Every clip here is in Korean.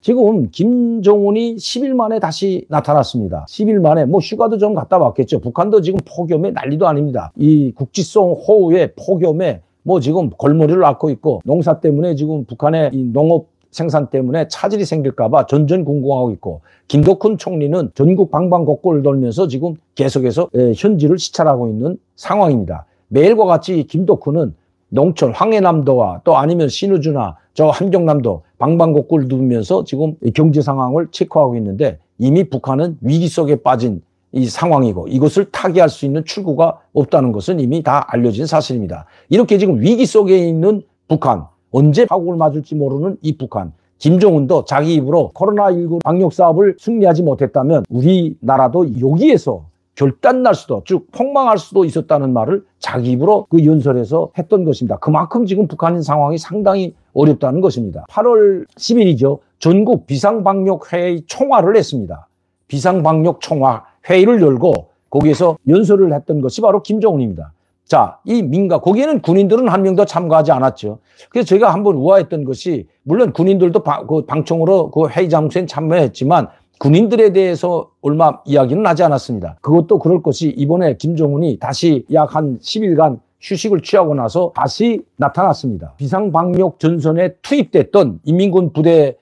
지금 김정은이 10일 만에 다시 나타났습니다. 10일 만에 뭐 휴가도 좀 갔다 왔겠죠. 북한도 지금 폭염에 난리도 아닙니다. 이 국지성 호우에 폭염에 뭐 지금 골머리를 앓고 있고 농사 때문에 지금 북한의 이 농업 생산 때문에 차질이 생길까봐 전전긍긍하고 있고 김덕훈 총리는 전국 방방곡곡을 돌면서 지금 계속해서 현지를 시찰하고 있는 상황입니다. 매일과 같이 김덕훈은 농촌 황해남도와 또 아니면 신우주나 저 함경남도 방방곡곡을 누비면서 지금 경제 상황을 체크하고 있는데 이미 북한은 위기 속에 빠진 이 상황이고 이것을 타개할 수 있는 출구가 없다는 것은 이미 다 알려진 사실입니다. 이렇게 지금 위기 속에 있는 북한, 언제 파국을 맞을지 모르는 이 북한, 김정은도 자기 입으로 코로나19 방역 사업을 승리하지 못했다면 우리나라도 여기에서 결단날 수도, 즉 폭망할 수도 있었다는 말을 자기 입으로 그 연설에서 했던 것입니다. 그만큼 지금 북한의 상황이 상당히 어렵다는 것입니다. 8월 10일이죠. 전국 비상방역회의 총화를 했습니다. 비상방역총화 회의를 열고 거기에서 연설을 했던 것이 바로 김정은입니다. 자, 이 민가, 거기에는 군인들은 한 명도 참가하지 않았죠. 그래서 제가 한번 우아했던 것이, 물론 군인들도 방청으로 그 회의 장소에 참여했지만 군인들에 대해서 얼마 이야기는 하지 않았습니다. 그것도 그럴 것이 이번에 김정은이 다시 약 한 10일간 휴식을 취하고 나서 다시 나타났습니다. 비상방역 전선에 투입됐던 인민군 부대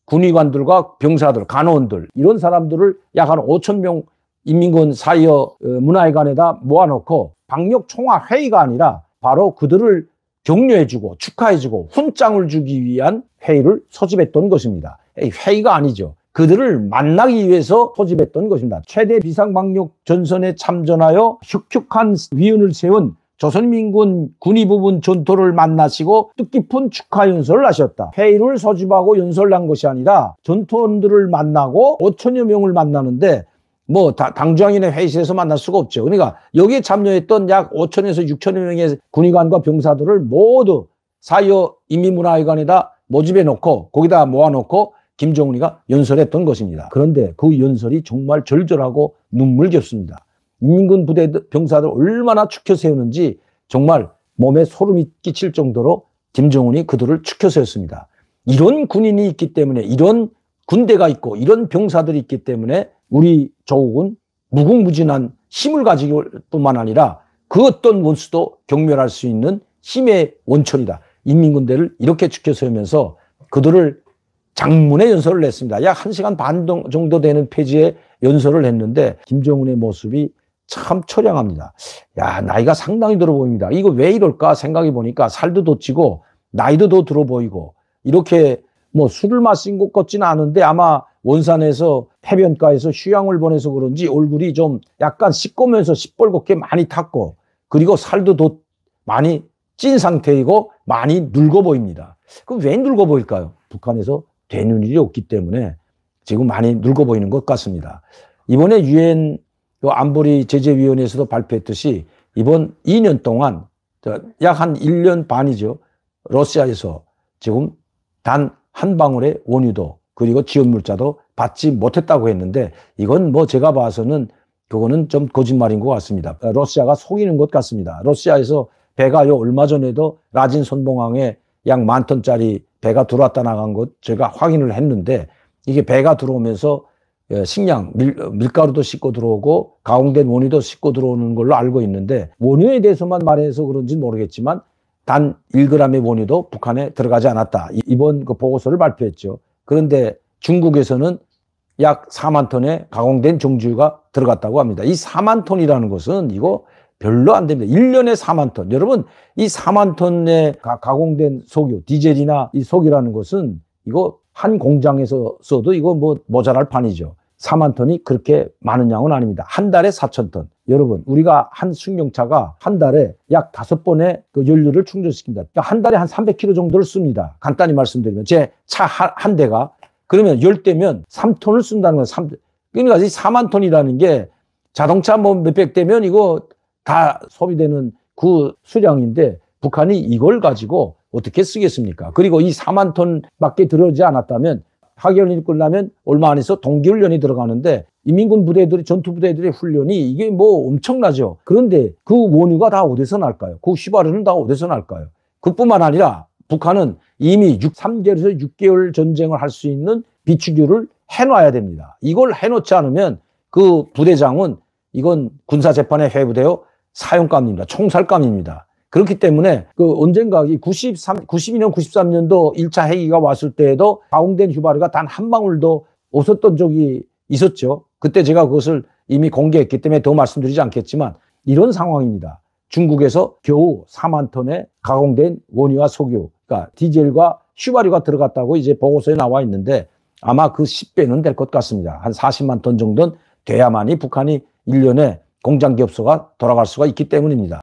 군의관들과 병사들, 간호원들, 이런 사람들을 약 한 5,000명 인민군 사이어 문화회관에다 모아놓고 방역 총화 회의가 아니라 바로 그들을 격려해주고 축하해주고 훈장을 주기 위한 회의를 소집했던 것입니다. 회의가 아니죠. 그들을 만나기 위해서 소집했던 것입니다. 최대 비상방역 전선에 참전하여 혁혁한 위원을 세운 조선민군 군의부분 전토를 만나시고 뜻깊은 축하 연설을 하셨다. 회의를 소집하고 연설을 한 것이 아니라 전투원들을 만나고 5천여 명을 만나는데 뭐 당주항인의 회의실에서 만날 수가 없죠. 그러니까 여기에 참여했던 약 5천에서 6천여 명의 군의관과 병사들을 모두 사이어 인민문화회관에다 모집해 놓고 거기다 모아놓고 김정은이가 연설했던 것입니다. 그런데 그 연설이 정말 절절하고 눈물겹습니다. 인민군 부대 병사들 얼마나 축혀 세우는지 정말 몸에 소름이 끼칠 정도로 김정은이 그들을 축혀 세웠습니다. 이런 군인이 있기 때문에, 이런 군대가 있고 이런 병사들이 있기 때문에 우리 조국은 무궁무진한 힘을 가지고 뿐만 아니라 그 어떤 원수도 경멸할 수 있는 힘의 원천이다. 인민군대를 이렇게 축혀 세우면서 그들을 장문의 연설을 했습니다. 약 1시간 반 정도 되는 페이지의 연설을 했는데 김정은의 모습이 참 처량합니다. 야, 나이가 상당히 들어 보입니다. 이거 왜 이럴까 생각해 보니까 살도 더 찌고 나이도 더 들어 보이고 이렇게 뭐 술을 마신 것 같지는 않은데 아마 원산에서 해변가에서 휴양을 보내서 그런지 얼굴이 좀 약간 시꺼면서 시뻘겋게 많이 탔고 그리고 살도 더 많이 찐 상태이고 많이 늙어 보입니다. 그럼 왜 늙어 보일까요? 북한에서 되는 일이 없기 때문에 지금 많이 늙어 보이는 것 같습니다. 이번에 유엔 안보리 제재위원회에서도 발표했듯이 이번 2년 동안 약 한 1년 반이죠. 러시아에서 지금 단 한 방울의 원유도 그리고 지원 물자도 받지 못했다고 했는데 이건 뭐 제가 봐서는 그거는 좀 거짓말인 것 같습니다. 러시아가 속이는 것 같습니다. 러시아에서 배가 얼마 전에도 라진 선봉항에 약 10,000톤짜리 배가 들어왔다 나간 것 제가 확인을 했는데 이게 배가 들어오면서 식량, 밀가루도 싣고 들어오고 가공된 원유도 싣고 들어오는 걸로 알고 있는데 원유에 대해서만 말해서 그런지는 모르겠지만 단 1g의 원유도 북한에 들어가지 않았다. 이번 그 보고서를 발표했죠. 그런데 중국에서는 약 4만 톤의 가공된 정주유가 들어갔다고 합니다. 이 4만 톤이라는 것은 이거 별로 안 됩니다. 1년에 4만 톤. 여러분, 이 4만 톤의 가공된 석유, 디젤이나 이 석유라는 것은 이거 한 공장에서 써도 이거 뭐 모자랄 판이죠. 4만 톤이 그렇게 많은 양은 아닙니다. 한 달에 4,000톤. 여러분, 우리가 한 승용차가 한 달에 약 5번의 그 연료를 충전시킵니다. 그러니까 한 달에 한 300km 정도를 씁니다. 간단히 말씀드리면 제 차 한 대가 그러면 10대면 3톤을 쓴다는 거예요. 그러니까 이 4만 톤이라는 게 자동차 뭐 몇백 대면 이거 다 소비되는 그 수량인데 북한이 이걸 가지고 어떻게 쓰겠습니까? 그리고 이 4만 톤밖에 들어오지 않았다면 하기훈련이 끝나면 얼마 안 해서 동기훈련이 들어가는데 인민군 부대들이 전투 부대들의 훈련이 이게 뭐 엄청나죠. 그런데 그 원유가 다 어디서 날까요? 그 휘발유는 다 어디서 날까요? 그뿐만 아니라 북한은 이미 3개월에서 6개월 전쟁을 할 수 있는 비축유를 해놔야 됩니다. 이걸 해놓지 않으면 그 부대장은 이건 군사재판에 회부되어 사형감입니다. 총살감입니다. 그렇기 때문에 그 언젠가 이 92년, 93년도 1차 핵위기가 왔을 때에도 가공된 휴바리가 단 한 방울도 없었던 적이 있었죠. 그때 제가 그것을 이미 공개했기 때문에 더 말씀드리지 않겠지만 이런 상황입니다. 중국에서 겨우 4만 톤의 가공된 원유와 석유, 그러니까 디젤과 휴바리가 들어갔다고 이제 보고서에 나와 있는데 아마 그 10배는 될 것 같습니다. 한 40만 톤 정도는 돼야만이 북한이 1년에 공장 기업소가 돌아갈 수가 있기 때문입니다.